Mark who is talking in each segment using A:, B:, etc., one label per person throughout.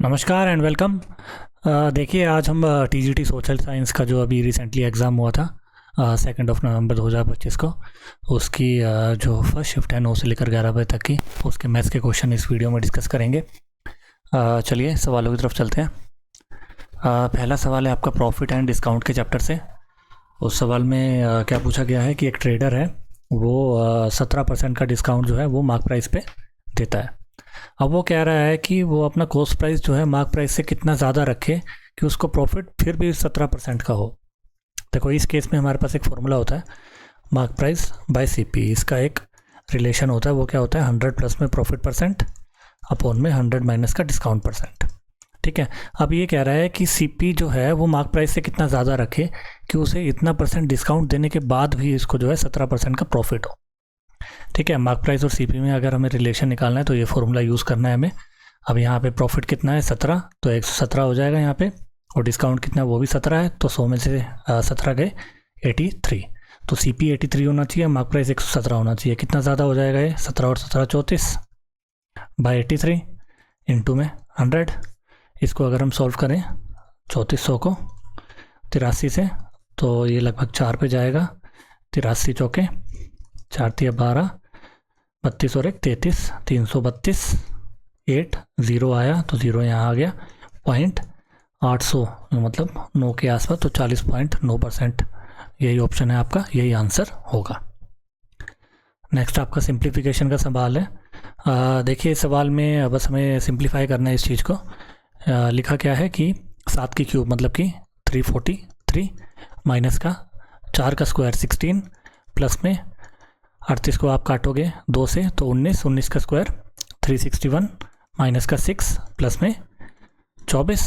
A: नमस्कार and welcome. देखिए आज हम टीजीटी सोशल साइंस का जो अभी रिसेंटली एग्ज़ाम हुआ था 2 नवंबर 2025 को उसकी जो फर्स्ट शिफ्ट है 9 से लेकर 11 बजे तक की उसके मैथ्स के क्वेश्चन इस वीडियो में डिस्कस करेंगे। चलिए सवालों की तरफ चलते हैं। पहला सवाल है आपका प्रॉफिट एंड डिस्काउंट के चैप्टर से। उस सवाल में क्या पूछा गया है कि एक ट्रेडर है वो 17% का डिस्काउंट जो है वो मार्क प्राइस पे देता है। अब वो कह रहा है कि वो अपना कॉस्ट प्राइस जो है मार्क प्राइस से कितना ज़्यादा रखे कि उसको प्रॉफिट फिर भी 17% का हो। देखो इस केस में हमारे पास एक फॉर्मूला होता है मार्क प्राइस बाय सीपी। इसका एक रिलेशन होता है, वो क्या होता है 100 प्लस में प्रॉफिट परसेंट अपॉन में 100 माइनस का डिस्काउंट परसेंट। ठीक है, अब ये कह रहा है कि सीपी जो है वो मार्क प्राइस से कितना ज़्यादा रखे कि उसे इतना परसेंट डिस्काउंट देने के बाद भी इसको जो है 17% का प्रॉफिट हो। ठीक है, मार्क प्राइस और सीपी में अगर हमें रिलेशन निकालना है तो ये फॉर्मूला यूज़ करना है हमें। अब यहाँ पे प्रॉफिट कितना है 17, तो 117 हो जाएगा यहाँ पे, और डिस्काउंट कितना है वो भी 17 है, तो 100 में से 17 गए 83, तो सीपी 83 होना चाहिए, मार्क प्राइस 117 होना चाहिए। कितना ज़्यादा हो जाएगा ये 17 और 17 34 बाई 83 इंटू में 100। इसको अगर हम सॉल्व करें 3400 को 83 से तो ये लगभग 4 पे जाएगा। 83 चौके 4 तिया 12, 32 और 1 33, 332, 8 0 आया तो 0 यहाँ आ गया, 0.800 मतलब 9 के आसपास, तो 40.9% यही ऑप्शन है आपका, यही आंसर होगा। नेक्स्ट आपका सिंप्लीफिकेशन का सवाल है। देखिए सवाल में बस हमें सिंप्लीफाई करना है इस चीज़ को। लिखा क्या है कि 7 की क्यूब मतलब कि 343 माइनस का 4 का स्क्वायर 16 प्लस में 38 को आप काटोगे 2 से तो 19, 19 का स्क्वायर 361 माइनस का 6 प्लस में 24,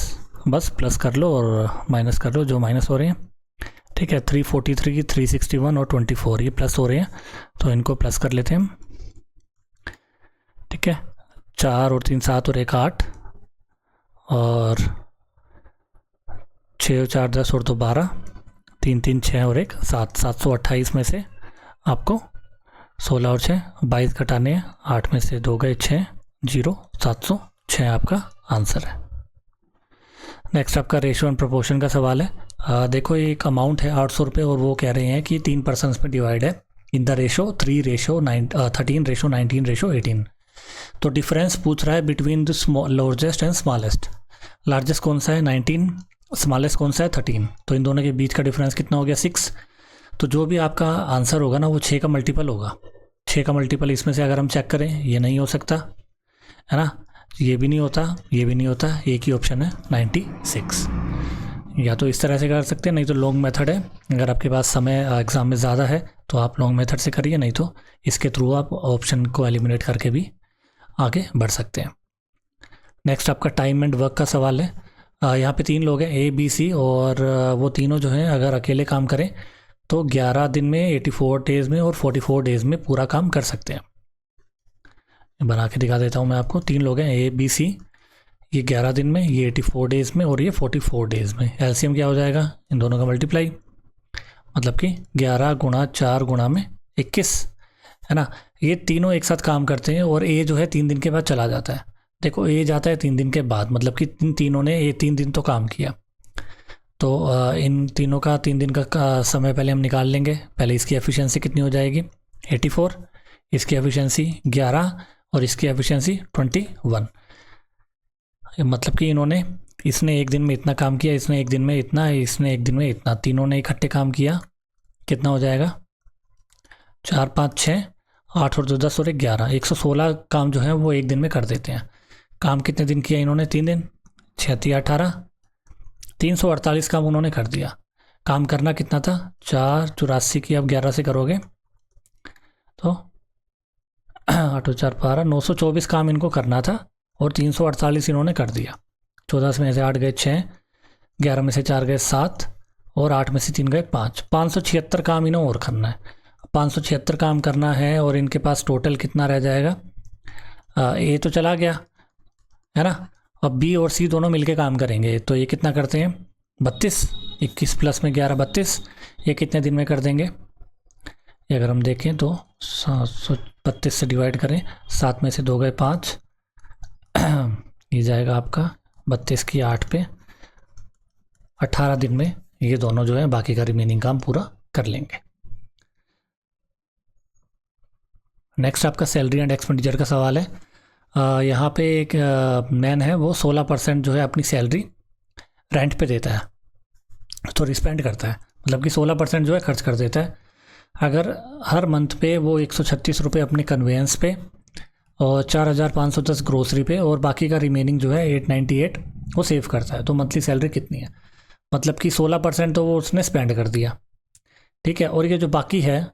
A: बस प्लस कर लो और माइनस कर लो जो माइनस हो रहे हैं। ठीक है, 343 की 361 और 24 ये प्लस हो रहे हैं तो इनको प्लस कर लेते हैं हम। ठीक है, 4 और 3 7 और 1 8 और 6 और 4 10 और 2 12, 3 3 6 और 1 7, 728 में से आपको 16 और 6 22 घटाने हैं, 8 में से 2 गए 6 0, 706 आपका आंसर है। नेक्स्ट आपका रेशो एंड प्रोपोर्शन का सवाल है। देखो एक अमाउंट है 800 रुपये और वो कह रहे हैं कि 3 पर्सन्स में डिवाइड है in the ratio 13 ratio 19 ratio 18। तो डिफरेंस पूछ रहा है between the largest and smallest. Largest कौन सा है 19, स्मॉलेस्ट कौन सा है 13, तो इन दोनों के बीच का डिफरेंस कितना हो गया 6। तो जो भी आपका आंसर होगा ना वो 6 का मल्टीपल होगा। 6 का मल्टीपल इसमें से अगर हम चेक करें ये नहीं हो सकता है ना, ये भी नहीं होता, ये भी नहीं होता, एक ही ऑप्शन है 96। या तो इस तरह से कर सकते हैं, नहीं तो लॉन्ग मेथड है। अगर आपके पास समय एग्ज़ाम में ज़्यादा है तो आप लॉन्ग मेथड से करिए, नहीं तो इसके थ्रू आप ऑप्शन को एलिमिनेट करके भी आगे बढ़ सकते हैं। नेक्स्ट आपका टाइम एंड वर्क का सवाल है। यहाँ पे 3 लोग हैं ए बी सी, और वो तीनों जो हैं अगर अकेले काम करें तो 11 दिन में 84 डेज़ में और 44 डेज़ में पूरा काम कर सकते हैं। बना के दिखा देता हूँ मैं आपको। 3 लोग हैं ए बी सी, ये 11 दिन में, ये 84 डेज़ में और ये 44 डेज़ में। एलसीएम क्या हो जाएगा इन दोनों का मल्टीप्लाई, मतलब कि 11 गुणा 4 गुणा में 21 है ना। ये तीनों एक साथ काम करते हैं और ए जो है 3 दिन के बाद चला जाता है। देखो ए जाता है 3 दिन के बाद, मतलब कि इन तीनों ने ये 3 दिन तो काम किया, तो इन तीनों का 3 दिन का समय पहले हम निकाल लेंगे। पहले इसकी एफिशिएंसी कितनी हो जाएगी 84, इसकी एफिशिएंसी 11 और इसकी एफिशिएंसी 21। मतलब कि इसने एक दिन में इतना काम किया, इसने एक दिन में इतना, इसने एक दिन में इतना, तीनों ने इकट्ठे काम किया। कितना हो जाएगा 4 5 6 8 और 2 10 और 1 11, 116 काम जो है वो एक दिन में कर देते हैं। काम कितने दिन किया इन्होंने 3 दिन, 6 3 18, 348 काम उन्होंने कर दिया। काम करना कितना था 484 की आप 11 से करोगे तो 8 4 12, 924 काम इनको करना था और 348 इन्होंने कर दिया। 14 में से 8 गए 6, 11 में से 4 गए 7 और 8 में से 3 गए 5, 576 काम इन्हों और करना है। 576 काम करना है और इनके पास टोटल कितना रह जाएगा, ए तो चला गया है ना, अब बी और सी दोनों मिलके काम करेंगे तो ये कितना करते हैं 32, 21 प्लस में 11 32, ये कितने दिन में कर देंगे। ये अगर हम देखें तो 732 से डिवाइड करें, 7 में से 2 गए 5, ये जाएगा आपका 32 की 8 पे 18 दिन में ये दोनों जो है बाकी का रिमेनिंग काम पूरा कर लेंगे। नेक्स्ट आपका सैलरी एंड एक्सपेंडिचर का सवाल है। यहाँ पे एक मैन है, वो 16% जो है अपनी सैलरी रेंट पे देता है, तो स्पेंड करता है, मतलब कि 16% जो है खर्च कर देता है। अगर हर मंथ पे वो 136 रुपये अपने कन्वेंस पे और 4510 ग्रोसरी पे और बाकी का रिमेनिंग जो है 898 वो सेव करता है, तो मंथली सैलरी कितनी है? मतलब कि 16% तो वो उसने स्पेंड कर दिया, ठीक है। और ये जो बाकी है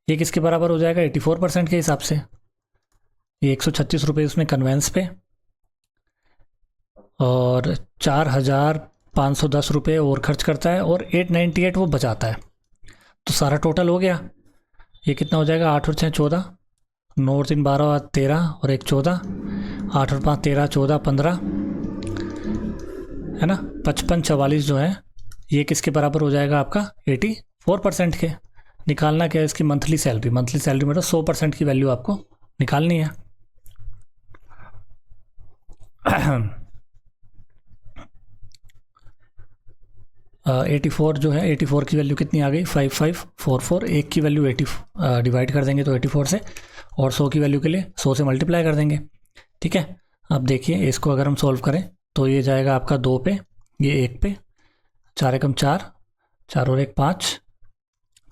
A: ये किसके बराबर हो जाएगा? 84% के हिसाब से। ये 136 रुपये उसने कन्वेंस पे और 4510 रुपये और खर्च करता है और 898 वो बचाता है, तो सारा टोटल हो गया। ये कितना हो जाएगा? 8 और 6 14, 9 और 3 12 13 और 1 14, 8 और 5 13 14 15, है ना। 55 44 जो है ये किसके बराबर हो जाएगा? आपका 84% के। निकालना क्या है? इसकी मंथली सैलरी। मंथली सैलरी मतलब 100% की वैल्यू आपको निकालनी है। 84 जो है, 84 की वैल्यू कितनी आ गई? 5544। एक की वैल्यू 80 डिवाइड कर देंगे तो 84 से, और 100 की वैल्यू के लिए 100 से मल्टीप्लाई कर देंगे, ठीक है। अब देखिए इसको अगर हम सॉल्व करें तो ये जाएगा आपका 2 पे, ये 1 पे, 4 एकम 4, 4 और 1 5,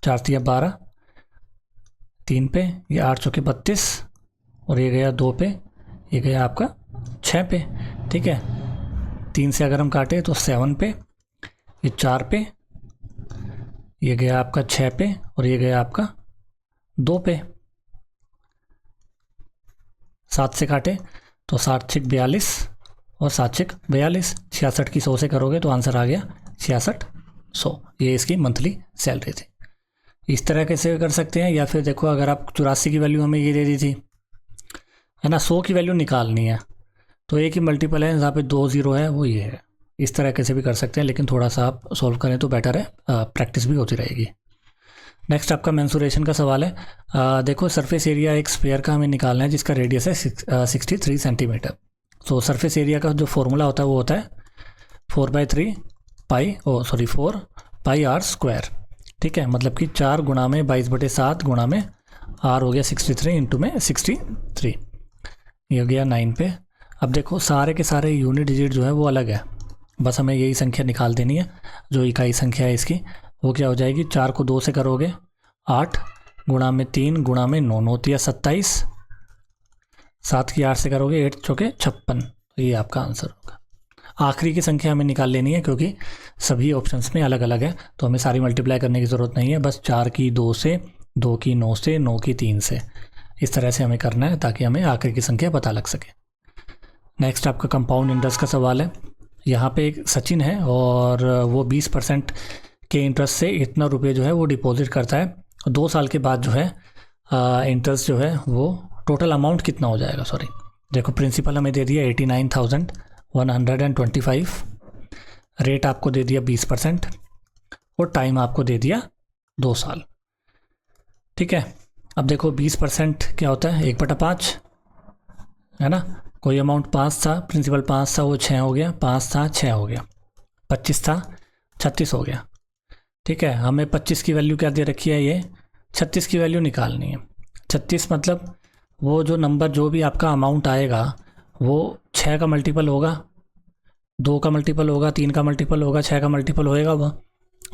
A: 4 तिया 12, 3 पे, ये 8 चौके 32 और ये गया 2 पे, ये गया आपका 6 पे, ठीक है। 3 से अगर हम काटें तो 7 पे, ये 4 पे, ये गया आपका 6 पे और ये गया आपका 2 पे। 7 से काटे तो 7 6 42 और 7 6 42, 66 की 100 से करोगे तो आंसर आ गया 6600। ये इसकी मंथली सैलरी थी। इस तरह कैसे कर सकते हैं, या फिर देखो अगर आप 84 की वैल्यू हमें ये दे दी थी, है ना, 100 की वैल्यू निकालनी है, तो एक ही मल्टीपल है जहाँ पे 2 0 है, वो ये है। इस तरह कैसे भी कर सकते हैं, लेकिन थोड़ा सा आप सॉल्व करें तो बेटर है, प्रैक्टिस भी होती रहेगी। नेक्स्ट आपका मेंसुरेशन का सवाल है। देखो सरफेस एरिया एक स्फीयर का हमें निकालना है जिसका रेडियस है 63 सेंटीमीटर। तो सरफेस एरिया का जो फॉर्मूला होता है वो होता है 4/3 4 पाई आर स्क्वायर, ठीक है। मतलब कि 4 गुणा में 22/7 गुणा में आर हो गया 63 इंटू में 63, ये हो गया 9 पे। अब देखो सारे के सारे यूनिट डिजिट जो है वो अलग है, बस हमें यही संख्या निकाल देनी है। जो इकाई संख्या है इसकी वो क्या हो जाएगी? 4 को 2 से करोगे 8, गुणा में 3 गुणा में 9, 9 तिया 27, 7 की 8 से करोगे 8 चौके 56, तो ये आपका आंसर होगा। आखिरी की संख्या हमें निकाल लेनी है क्योंकि सभी ऑप्शंस में अलग अलग है, तो हमें सारी मल्टीप्लाई करने की ज़रूरत नहीं है। बस 4 की 2 से, 2 की 9 से, 9 की 3 से, इस तरह से हमें करना है ताकि हमें आखिरी की संख्या पता लग सके। नेक्स्ट आपका कंपाउंड इंटरेस्ट का सवाल है। यहाँ पे एक सचिन है और वो 20% के इंटरेस्ट से इतना रुपये जो है वो डिपॉजिट करता है। 2 साल के बाद जो है इंटरेस्ट जो है वो टोटल अमाउंट कितना हो जाएगा? सॉरी, देखो प्रिंसिपल हमें दे दिया 89,125, रेट आपको दे दिया 20% और टाइम आपको दे दिया 2 साल, ठीक है। अब देखो 20% क्या होता है? 1/5, है ना। कोई अमाउंट 5 था, प्रिंसिपल 5 था, वो 6 हो गया, 5 था 6 हो गया, 25 था 36 हो गया, ठीक है। हमें 25 की वैल्यू क्या दे रखी है? ये 36 की वैल्यू निकालनी है। 36 मतलब वो जो नंबर जो भी आपका अमाउंट आएगा वो 6 का मल्टीपल होगा, 2 का मल्टीपल होगा, 3 का मल्टीपल होगा, 6 का मल्टीपल होएगा। वह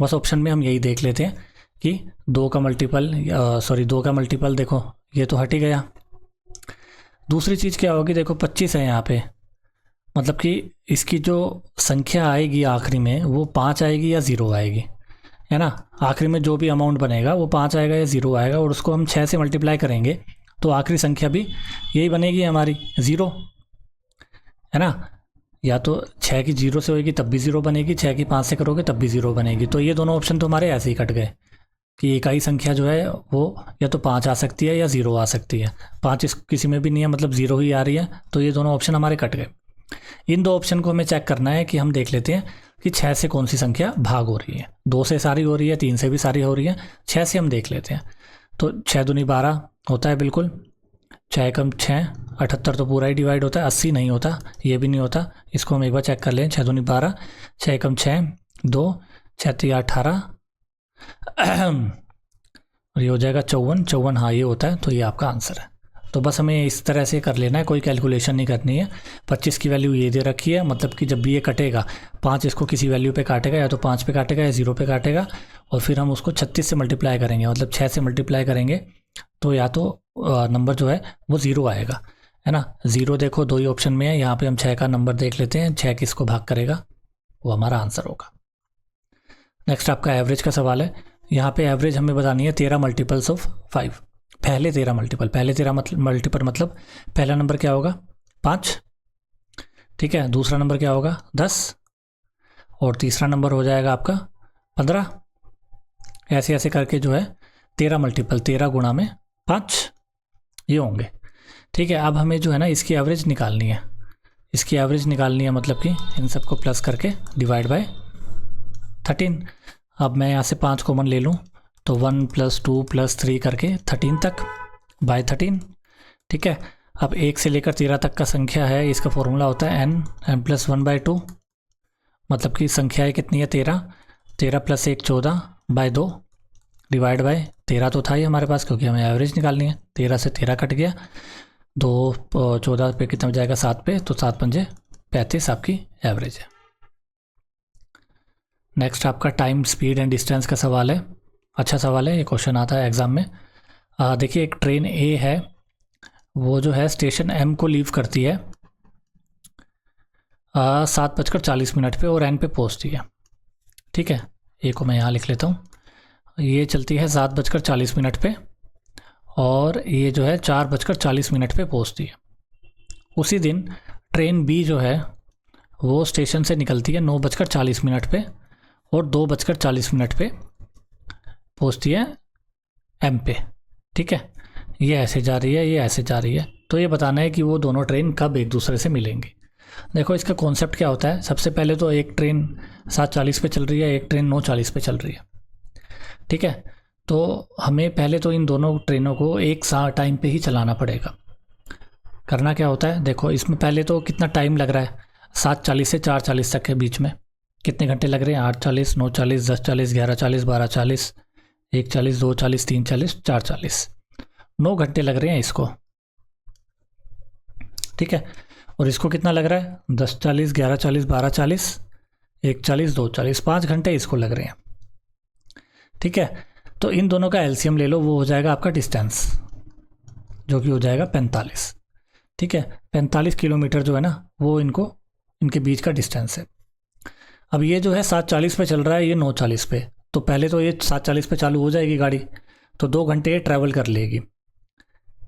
A: बस ऑप्शन में हम यही देख लेते हैं कि 2 का मल्टीपल देखो ये तो हट ही गया। दूसरी चीज़ क्या होगी? देखो 25 है यहाँ पे, मतलब कि इसकी जो संख्या आएगी आखिरी में वो 5 आएगी या 0 आएगी, है ना। आखिरी में जो भी अमाउंट बनेगा वो 5 आएगा या 0 आएगा, और उसको हम 6 से मल्टीप्लाई करेंगे तो आखिरी संख्या भी यही बनेगी हमारी 0, है ना। या तो 6 की 0 से होगी तब भी 0 बनेगी, 6 की 5 से करोगे तब भी 0 बनेगी। तो ये दोनों ऑप्शन तो हमारे ऐसे ही कट गए कि इकाई संख्या जो है वो या तो 5 आ सकती है या 0 आ सकती है। 5 किसी में भी नहीं है, मतलब 0 ही आ रही है, तो ये दोनों ऑप्शन हमारे कट गए। इन 2 ऑप्शन को हमें चेक करना है कि हम देख लेते हैं कि 6 से कौन सी संख्या भाग हो रही है। 2 से सारी हो रही है, 3 से भी सारी हो रही है, 6 से हम देख लेते हैं। तो 6 दूनी 12 होता है बिल्कुल, 6 कम 6, 78 तो पूरा ही डिवाइड होता है, 80 नहीं होता, ये भी नहीं होता। इसको हम एक बार चेक कर लें। 6 दूनी 12, 6 कम 6 2, 6 3 18 और ये हो जाएगा 54, 54 हाँ ये होता है, तो ये आपका आंसर है। तो बस हमें इस तरह से कर लेना है, कोई कैलकुलेशन नहीं करनी है। 25 की वैल्यू ये दे रखी है, मतलब कि जब भी ये कटेगा 5 इसको किसी वैल्यू पे काटेगा, या तो 5 पे काटेगा या 0 पे काटेगा, और फिर हम उसको 36 से मल्टीप्लाई करेंगे, मतलब 6 से मल्टीप्लाई करेंगे तो या तो नंबर जो है वो 0 आएगा, है ना। 0 देखो 2 ही ऑप्शन में है, यहाँ पे हम 6 का नंबर देख लेते हैं, 6 किसको भाग करेगा, वो हमारा आंसर होगा। नेक्स्ट आपका एवरेज का सवाल है। यहाँ पे एवरेज हमें बतानी है 13 मल्टीपल्स ऑफ 5। पहले 13 मल्टीपल मतलब पहला नंबर क्या होगा 5, ठीक है, दूसरा नंबर क्या होगा 10, और तीसरा नंबर हो जाएगा आपका 15। ऐसे ऐसे करके जो है 13 मल्टीपल 13 गुणा में 5 ये होंगे, ठीक है। अब हमें जो है ना इसकी एवरेज निकालनी है, इसकी एवरेज निकालनी है, मतलब कि इन सबको प्लस करके डिवाइड बाय 13। अब मैं यहाँ से 5 कॉमन ले लूँ तो 1 + 2 + 3 करके 13 तक बाय 13, ठीक है। अब 1 से लेकर 13 तक का संख्या है, इसका फॉर्मूला होता है n + 1/2, मतलब कि संख्याएँ कितनी है 13, 13 + 1 14 बाय 2 डिवाइड बाय 13 तो था ही हमारे पास, क्योंकि हमें एवरेज निकालनी है। 13 से 13 कट गया, 2 14 पे कितना जाएगा 7 पे, तो 7 पंजे 35 आपकी एवरेज है। नेक्स्ट आपका टाइम स्पीड एंड डिस्टेंस का सवाल है। अच्छा सवाल है, ये क्वेश्चन आता है एग्ज़ाम में। देखिए एक ट्रेन ए है, वो जो है स्टेशन एम को लीव करती है 7:40 पे और एन पे पहुंचती है, ठीक है। ए को मैं यहाँ लिख लेता हूँ। ये चलती है 7:40 पे और ये जो है 4:40 पे पहुंचती है। उसी दिन ट्रेन बी जो है वो स्टेशन से निकलती है 9:40 पे और 2:40 पे पहुंचती है एम पे, ठीक है। ये ऐसे जा रही है, ये ऐसे जा रही है, तो ये बताना है कि वो दोनों ट्रेन कब एक दूसरे से मिलेंगी। देखो इसका कॉन्सेप्ट क्या होता है, सबसे पहले तो एक ट्रेन 7:40 पे चल रही है, एक ट्रेन 9:40 पे चल रही है, ठीक है। तो हमें पहले तो इन दोनों ट्रेनों को एक साथ टाइम पे ही चलाना पड़ेगा। करना क्या होता है, देखो इसमें पहले तो कितना टाइम लग रहा है, 7:40 से 4:40 तक के बीच में कितने घंटे लग रहे हैं, 8:40 9:40 10:40 11:40 12:40 1:40 2:40 3:40 4:40, 9 घंटे लग रहे हैं इसको, ठीक है। और इसको कितना लग रहा है 10:40 11:40 12:40 1:40 2:40, 5 घंटे इसको लग रहे हैं, ठीक है। तो इन दोनों का एलसीएम ले लो, वो हो जाएगा आपका डिस्टेंस, जो कि हो जाएगा 45, ठीक है। 45 किलोमीटर जो है ना वो इनके बीच का डिस्टेंस है। अब ये जो है 7:40 पे चल रहा है, ये 9:40 पे, तो पहले तो ये 7:40 पे चालू हो जाएगी गाड़ी, तो 2 घंटे ट्रैवल कर लेगी,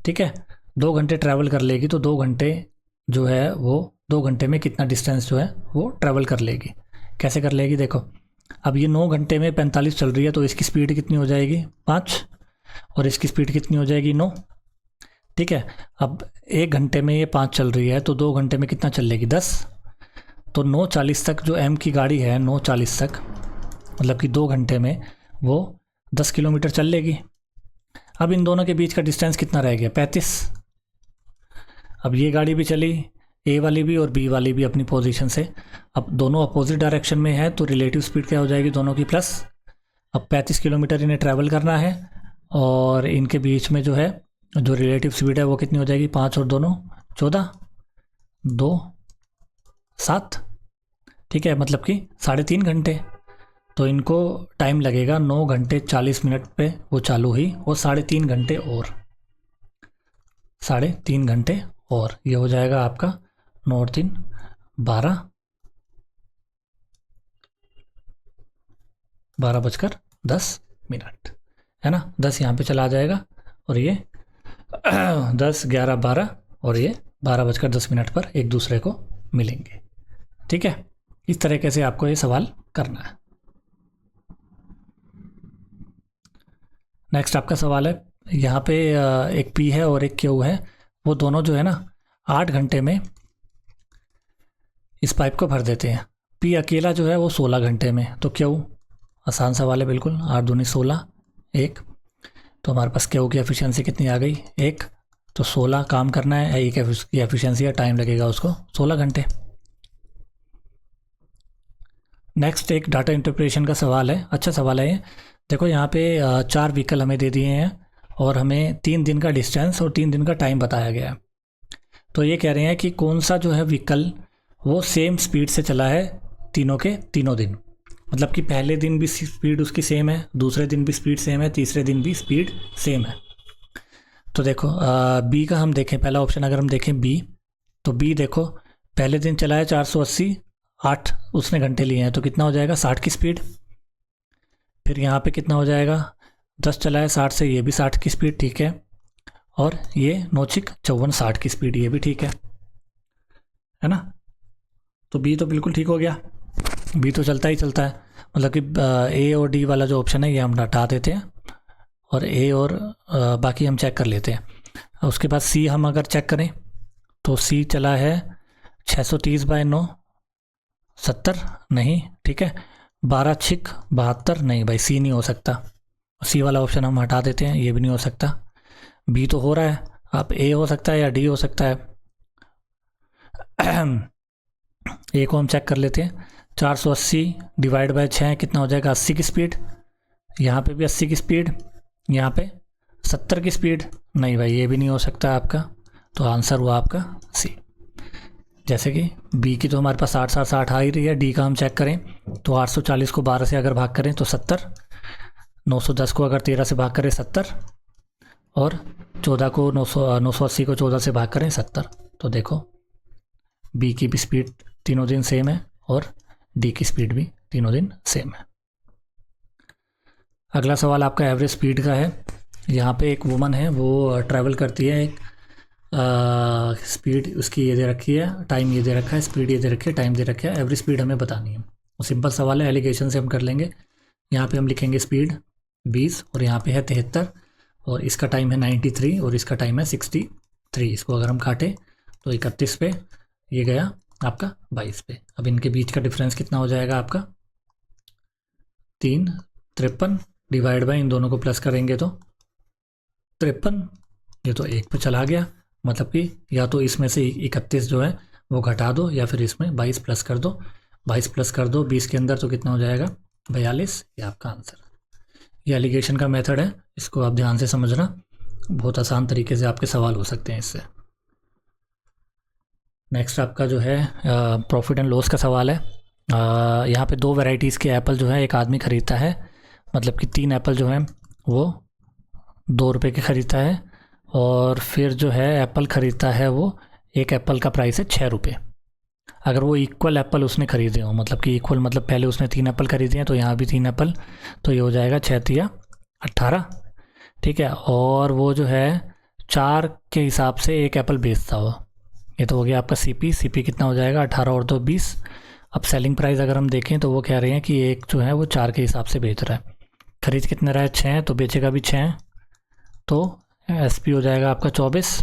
A: ठीक है। 2 घंटे ट्रैवल कर लेगी, तो 2 घंटे जो है वो 2 घंटे में कितना डिस्टेंस जो है वो ट्रैवल कर लेगी। कैसे कर लेगी, देखो अब ये 9 घंटे में 45 चल रही है, तो इसकी स्पीड कितनी हो जाएगी 5, और इसकी स्पीड कितनी हो जाएगी 9, ठीक है। अब 1 घंटे में ये 5 चल रही है, तो 2 घंटे में कितना चल लेगी 10, तो 9:40 तक जो एम की गाड़ी है 9:40 तक, मतलब कि 2 घंटे में वो 10 किलोमीटर चल लेगी। अब इन दोनों के बीच का डिस्टेंस कितना रह गया 35। अब ये गाड़ी भी चली, ए वाली भी और बी वाली भी अपनी पोजीशन से, अब दोनों अपोजिट डायरेक्शन में है, तो रिलेटिव स्पीड क्या हो जाएगी दोनों की प्लस। अब 35 किलोमीटर इन्हें ट्रैवल करना है, और इनके बीच में जो है जो रिलेटिव स्पीड है वो कितनी हो जाएगी 5 और दोनों 14 2 7, ठीक है, मतलब कि 3.5 घंटे। तो इनको टाइम लगेगा 9 घंटे 40 मिनट पे वो चालू हुई, और 3.5 घंटे और 3.5 घंटे और, ये हो जाएगा आपका 9 और 3 12 12:10 है ना। 10 यहाँ पे चला जाएगा, और ये 10 11 12 और ये 12:10 पर एक दूसरे को मिलेंगे, ठीक है। इस तरीके से आपको ये सवाल करना है। नेक्स्ट आपका सवाल है, यहाँ पे एक पी है और एक क्यू है, वो दोनों जो है ना 8 घंटे में इस पाइप को भर देते हैं। पी अकेला जो है वो 16 घंटे में, तो क्यू आसान सवाल है बिल्कुल, 8 दूनी 16 1, तो हमारे पास क्यू की एफिशिएंसी कितनी आ गई 1, तो 16 काम करना है, एक एफिशिएंसी का टाइम लगेगा उसको 16 घंटे। नेक्स्ट एक डाटा इंटरप्रिटेशन का सवाल है, अच्छा सवाल है ये। देखो यहाँ पे 4 व्हीकल हमें दे दिए हैं और हमें 3 दिन का डिस्टेंस और 3 दिन का टाइम बताया गया है। तो ये कह रहे हैं कि कौन सा जो है व्हीकल वो सेम स्पीड से चला है तीनों के तीनों दिन, मतलब कि पहले दिन भी स्पीड उसकी सेम है, दूसरे दिन भी स्पीड सेम है, तीसरे दिन भी स्पीड सेम है। तो देखो बी का हम देखें, पहला ऑप्शन अगर हम देखें बी, तो बी देखो पहले दिन चला है 480, 8 उसने घंटे लिए हैं, तो कितना हो जाएगा 60 की स्पीड। फिर यहाँ पे कितना हो जाएगा 10 चला है 60 से, ये भी 60 की स्पीड, ठीक है। और ये 9×54 60 की स्पीड, ये भी ठीक है ना। तो बी तो बिल्कुल ठीक हो गया, बी तो चलता ही चलता है, मतलब कि ए और डी वाला जो ऑप्शन है ये हम हटा देते हैं और ए और बाकी हम चेक कर लेते हैं। उसके बाद सी हम अगर चेक करें तो सी चला है 630/9 70 नहीं, ठीक है। 12×6 = 72 नहीं भाई, सी नहीं हो सकता, सी वाला ऑप्शन हम हटा देते हैं, ये भी नहीं हो सकता। बी तो हो रहा है, अब ए हो सकता है या डी हो सकता है। ए को हम चेक कर लेते हैं, 480/6 कितना हो जाएगा 80 की स्पीड, यहाँ पे भी 80 की स्पीड, यहाँ पे 70 की स्पीड, नहीं भाई ये भी नहीं हो सकता आपका। तो आंसर हुआ आपका सी। जैसे कि बी की तो हमारे पास 60 आ ही रही है, डी का हम चेक करें तो 840 को 12 से अगर भाग करें तो 70, 910 को अगर 13 से भाग करें 70, और 14 को 980 को 14 से भाग करें 70। तो देखो बी की भी स्पीड तीनों दिन सेम है और डी की स्पीड भी तीनों दिन सेम है। अगला सवाल आपका एवरेज स्पीड का है। यहाँ पे एक वुमन है, वो ट्रैवल करती है, एक स्पीड उसकी ये दे रखी है, टाइम ये दे रखा है, स्पीड ये दे रखी है, टाइम दे रखा है, एवरेज स्पीड हमें बतानी है। सिंपल सवाल है, एलिगेशन से हम कर लेंगे। यहाँ पे हम लिखेंगे स्पीड 20 और यहाँ पे है 73 और इसका टाइम है 93 और इसका टाइम है 63। इसको अगर हम काटें तो 31 पे ये गया आपका 22 पे। अब इनके बीच का डिफरेंस कितना हो जाएगा आपका 3, 53 डिवाइड बाय इन दोनों को प्लस करेंगे तो 53, ये तो 1 पे चला गया, मतलब कि या तो इसमें से 31 जो है वो घटा दो या फिर इसमें 22 प्लस कर दो। 22 प्लस कर दो 20 के अंदर तो कितना हो जाएगा 42, ये आपका आंसर। ये एलिगेशन का मेथड है, इसको आप ध्यान से समझना, बहुत आसान तरीके से आपके सवाल हो सकते हैं इससे। नेक्स्ट आपका जो है प्रॉफिट एंड लॉस का सवाल है। यहाँ पे 2 वैरायटीज़ के एप्पल जो है एक आदमी ख़रीदता है, मतलब कि 3 एप्पल जो हैं वो 2 रुपये के ख़रीदता है, और फिर जो है एप्पल ख़रीदता है वो एक एप्पल का प्राइस है 6 रुपये। अगर वो इक्वल एप्पल उसने ख़रीदे हो, मतलब कि इक्वल मतलब पहले उसने 3 एप्पल ख़रीदे हैं तो यहाँ भी 3 एप्पल, तो ये हो जाएगा 6×3 = 18, ठीक है। और वो जो है 4 के हिसाब से एक एप्पल बेचता हो, ये तो हो गया आपका सीपी कितना हो जाएगा 18 और 2 20। अब सेलिंग प्राइस अगर हम देखें तो वो कह रहे हैं कि एक जो है वो 4 के हिसाब से बेच रहा है, खरीद कितने रहा है 6, तो बेचेगा भी 6, तो एसपी हो जाएगा आपका 24।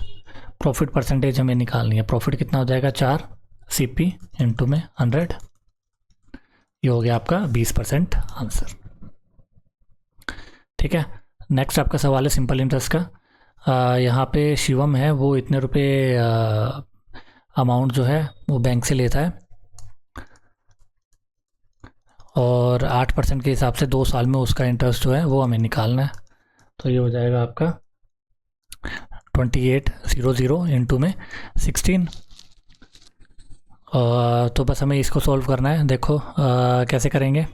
A: प्रॉफिट परसेंटेज हमें निकालनी है, प्रॉफिट कितना हो जाएगा 4 सीपी इंटू में 100, ये हो गया आपका 20% आंसर, ठीक है। नेक्स्ट आपका सवाल है सिंपल इंटरेस्ट का। यहाँ पे शिवम है, वो इतने रुपए अमाउंट जो है वो बैंक से लेता है और 8% के हिसाब से 2 साल में उसका इंटरेस्ट जो है वो हमें निकालना है। तो ये हो जाएगा आपका 2800 इंटू में 16। तो बस हमें इसको सॉल्व करना है। देखो कैसे करेंगे,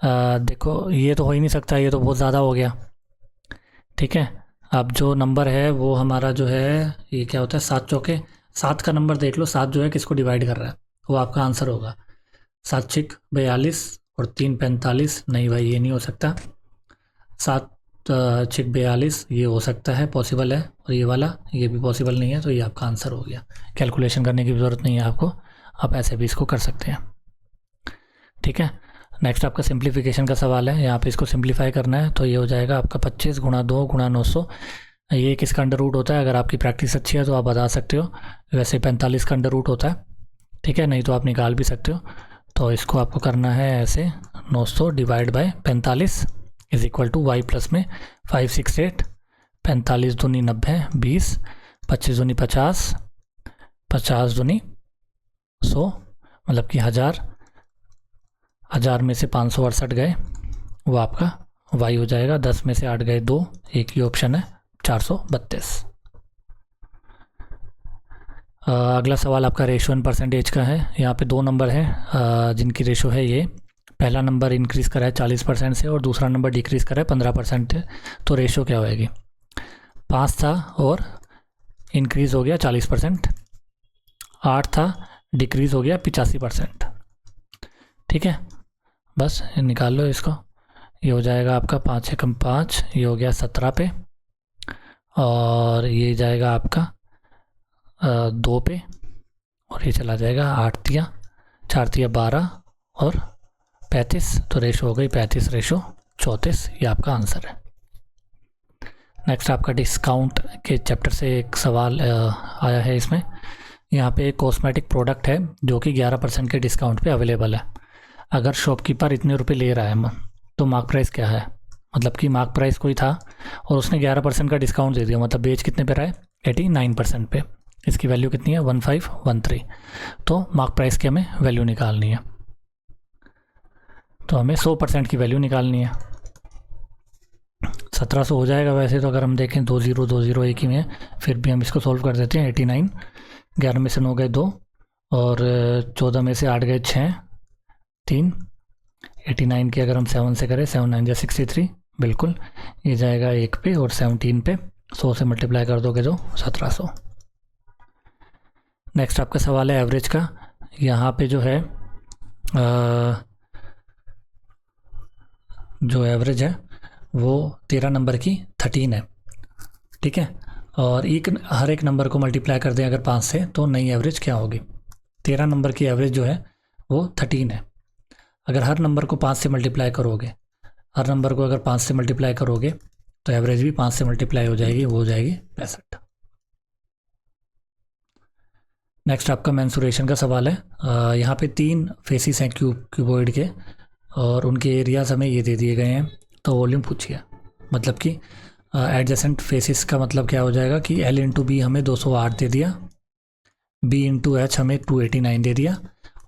A: देखो ये तो हो ही नहीं सकता, ये तो बहुत ज़्यादा हो गया, ठीक है। अब जो नंबर है वो हमारा जो है ये क्या होता है 7 चौके 7 का नंबर देख लो, 7 जो है किसको डिवाइड कर रहा है, वो आपका आंसर होगा। 7×6 42 और 3 45, नहीं भाई ये नहीं हो सकता। 7×6 42 ये हो सकता है, पॉसिबल है, और ये वाला ये भी पॉसिबल नहीं है, तो ये आपका आंसर हो गया। कैलकुलेशन करने की ज़रूरत नहीं है आपको, आप ऐसे भी इसको कर सकते हैं, ठीक है। नेक्स्ट आपका सिंप्लीफिकेशन का सवाल है, यहाँ पे इसको सिंप्लीफाई करना है, तो ये हो जाएगा आपका 25 × 2 × 900। ये किसका अंडर रूट होता है, अगर आपकी प्रैक्टिस अच्छी है तो आप बता सकते हो, वैसे 45 का अंडर रूट होता है, ठीक है, नहीं तो आप निकाल भी सकते हो। तो इसको आपको करना है ऐसे 900 divide by 45 is equal to y plus में 568 45 दूनी 90, 20, 25 दूनी 50, 50 दूनी 100, मतलब कि 1000, 1000 में से 568 गए, वो आपका वाई हो जाएगा। 10 में से 8 गए 2, एक ही ऑप्शन है 432। अगला सवाल आपका रेशो एंड परसेंटेज का है। यहाँ पे 2 नंबर हैं जिनकी रेशो है ये। पहला नंबर इंक्रीज़ करा है 40% से और दूसरा नंबर डिक्रीज़ करा है 15%। तो रेशो क्या होएगी? 5 था और इंक्रीज़ हो गया 40%, 8 था डिक्रीज़ हो गया 85%। ठीक है, बस निकाल लो इसको। ये हो जाएगा आपका 5 एकम 5, ये हो गया 17 पे, और ये जाएगा आपका 2 पे, और ये चला जाएगा 8 तिया 4 तिया 12 और 35। तो रेशो हो गई 35:34। ये आपका आंसर है। नेक्स्ट आपका डिस्काउंट के चैप्टर से एक सवाल आया है इसमें। यहाँ पे एक कॉस्मेटिक प्रोडक्ट है जो कि 11% के डिस्काउंट पे अवेलेबल है। अगर शॉपकीपर इतने रुपए ले रहा है तो मार्क प्राइस क्या है? मतलब कि मार्क प्राइस कोई था और उसने 11% का डिस्काउंट दे दिया, मतलब बेच कितने पे रहा है? 89% पे। इसकी वैल्यू कितनी है? 1513। तो मार्क प्राइस की हमें वैल्यू निकालनी है, तो हमें 100% की वैल्यू निकालनी है। 1700 हो जाएगा वैसे तो, अगर हम देखें 20 एक ही में है, फिर भी हम इसको सॉल्व कर देते हैं। 89, 11 में से 9 गए 2 और 14 में से 8 गए 6, 3। 89 के अगर हम 7 से करें, 7 9 63, बिल्कुल ये जाएगा 1 पे, और 17 पे 100 से मल्टीप्लाई कर दोगे तो 1700। नेक्स्ट आपका सवाल है एवरेज का। यहाँ पे जो है जो एवरेज है वो 13 नंबर की 13 है। ठीक है, और हर एक नंबर को मल्टीप्लाई कर दें अगर 5 से, तो नई एवरेज क्या होगी? 13 नंबर की एवरेज जो है वो 13 है। अगर हर नंबर को 5 से मल्टीप्लाई करोगे, हर नंबर को अगर 5 से मल्टीप्लाई करोगे तो एवरेज भी 5 से मल्टीप्लाई हो जाएगी, वो हो जाएगी 65। नेक्स्ट आपका मेंसुरेशन का सवाल है। यहाँ पे 3 फेसिस हैं क्यूबॉइड के, और उनके एरियाज हमें ये दे दिए गए हैं। तो वॉल्यूम पूछिए, मतलब कि एडजेसेंट फेसिस का मतलब क्या हो जाएगा कि L इंटू बी हमें 208 दे दिया, B इंटू एच हमें 289 दे दिया,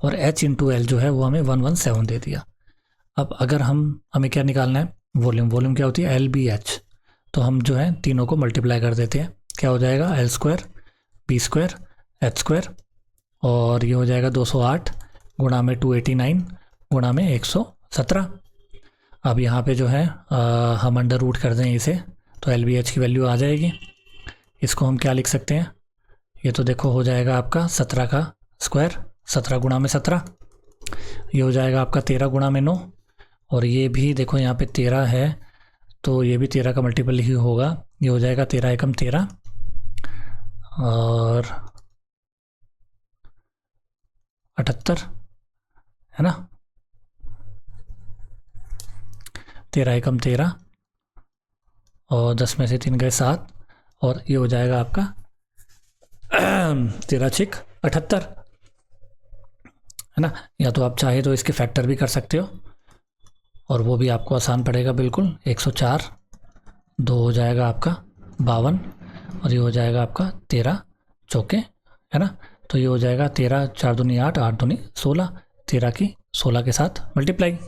A: और H इंटू एल जो है वो हमें 117 दे दिया। अब अगर हमें क्या निकालना है? वॉल्यूम क्या होती है? LBH। तो हम जो है तीनों को मल्टीप्लाई कर देते हैं। क्या हो जाएगा? L² B² H², और ये हो जाएगा 208 गुणा में 289 गुणा में 117। अब यहाँ पे जो है हम अंडर रूट कर दें इसे, तो LBH की वैल्यू आ जाएगी। इसको हम क्या लिख सकते हैं? ये तो देखो हो जाएगा आपका 17 का स्क्वायर, 17 गुणा में 17। ये हो जाएगा आपका 13 गुणा में 9, और ये भी देखो यहाँ पे 13 है तो ये भी 13 का मल्टीपल ही होगा। ये हो जाएगा 13 एकम 13 और 78, है ना? 13 एकम 13 और 10 में से 3 गए 7, और ये हो जाएगा आपका 13 छिक 78, है ना? या तो आप चाहे तो इसके फैक्टर भी कर सकते हो, और वो भी आपको आसान पड़ेगा बिल्कुल। 104, 2 हो जाएगा आपका 52, और ये हो जाएगा आपका 13 चौके, है ना? तो ये हो जाएगा 13 4 दूनी 8, 8 दूनी 16, 13 की 16 के साथ मल्टीप्लाई।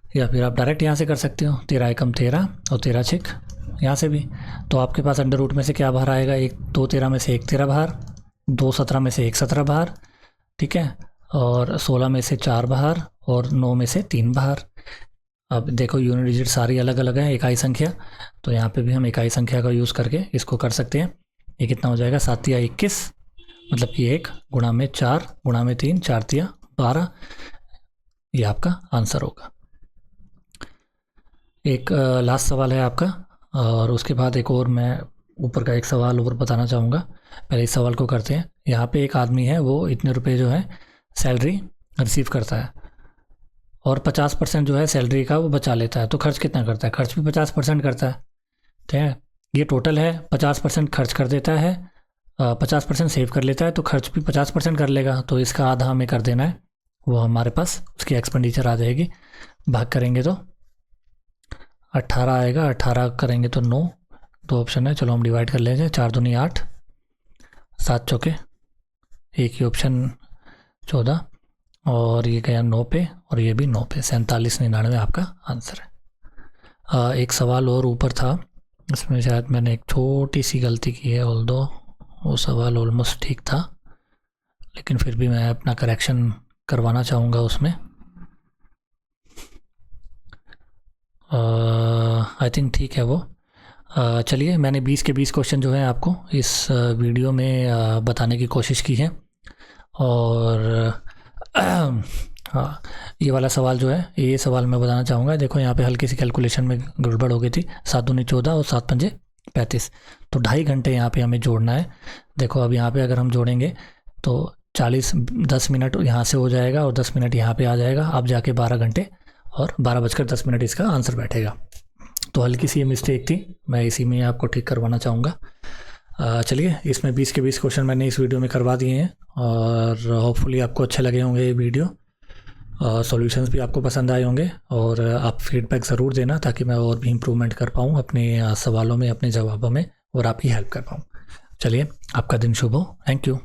A: या फिर आप डायरेक्ट यहाँ से कर सकते हो, 13 एकम 13 और 13 छिक यहाँ से भी। तो आपके पास अंडर रूट में से क्या बाहर आएगा? 2 13 में से 1 13 बाहर, 2 17 में से 1 17 बाहर, ठीक है, और 16 में से 4 बाहर, और 9 में से 3 बाहर। अब देखो यूनिट डिजिट सारी अलग अलग है, इकाई संख्या, तो यहाँ पे भी हम इकाई संख्या का यूज़ करके इसको कर सकते हैं। ये कितना हो जाएगा? 7 या 21, मतलब कि 1 गुणा में 4 गुणा में 3, 4 तिया 12। ये आपका आंसर होगा। एक लास्ट सवाल है आपका, और उसके बाद एक और मैं ऊपर का एक सवाल और बताना चाहूँगा। पहले इस सवाल को करते हैं। यहाँ पे एक आदमी है, वो इतने रुपए जो है सैलरी रिसीव करता है, और 50% जो है सैलरी का वो बचा लेता है। तो खर्च कितना करता है? खर्च भी 50% करता है। ठीक है, ये टोटल है, 50% खर्च कर देता है, 50% सेव कर लेता है, तो खर्च भी 50% कर लेगा। तो इसका आधा हमें कर देना है, वो हमारे पास उसकी एक्सपेंडिचर आ जाएगी। भाग करेंगे तो 18 आएगा, 18 करेंगे तो 9, दो ऑप्शन है, चलो हम डिवाइड कर लेंगे। 4 दूनी 8, 7 चौके, एक ही ऑप्शन 14, और ये गया 9 पे और ये भी 9 पे। 4799 आपका आंसर है। एक सवाल और ऊपर था, इसमें शायद मैंने एक छोटी सी गलती की है, ऑल्दो वो सवाल ऑलमोस्ट ठीक था, लेकिन फिर भी मैं अपना करेक्शन करवाना चाहूँगा उसमें। आई थिंक ठीक है वो। चलिए, मैंने 20 के 20 क्वेश्चन जो है आपको इस वीडियो में बताने की कोशिश की है। और हाँ, ये वाला सवाल जो है, ये सवाल मैं बताना चाहूँगा। देखो यहाँ पे हल्की सी कैलकुलेशन में गड़बड़ हो गई थी। 7 दूनी 14 और 7 पंजे 35, तो 2.5 घंटे यहाँ पे हमें जोड़ना है। देखो अब यहाँ पे अगर हम जोड़ेंगे तो 10 मिनट यहाँ से हो जाएगा और 10 मिनट यहाँ पे आ जाएगा। अब जाके 12 घंटे और 12:10 इसका आंसर बैठेगा। तो हल्की सी ये मिस्टेक थी, मैं इसी में आपको ठीक करवाना चाहूँगा। चलिए, इसमें 20 के 20 क्वेश्चन मैंने इस वीडियो में करवा दिए हैं और होपफुली आपको अच्छे लगे होंगे ये वीडियो। सॉल्यूशंस भी आपको पसंद आए होंगे और आप फीडबैक ज़रूर देना ताकि मैं और भी इम्प्रूवमेंट कर पाऊँ अपने सवालों में, अपने जवाबों में, और आपकी हेल्प कर पाऊँ। चलिए, आपका दिन शुभ हो। Thank you.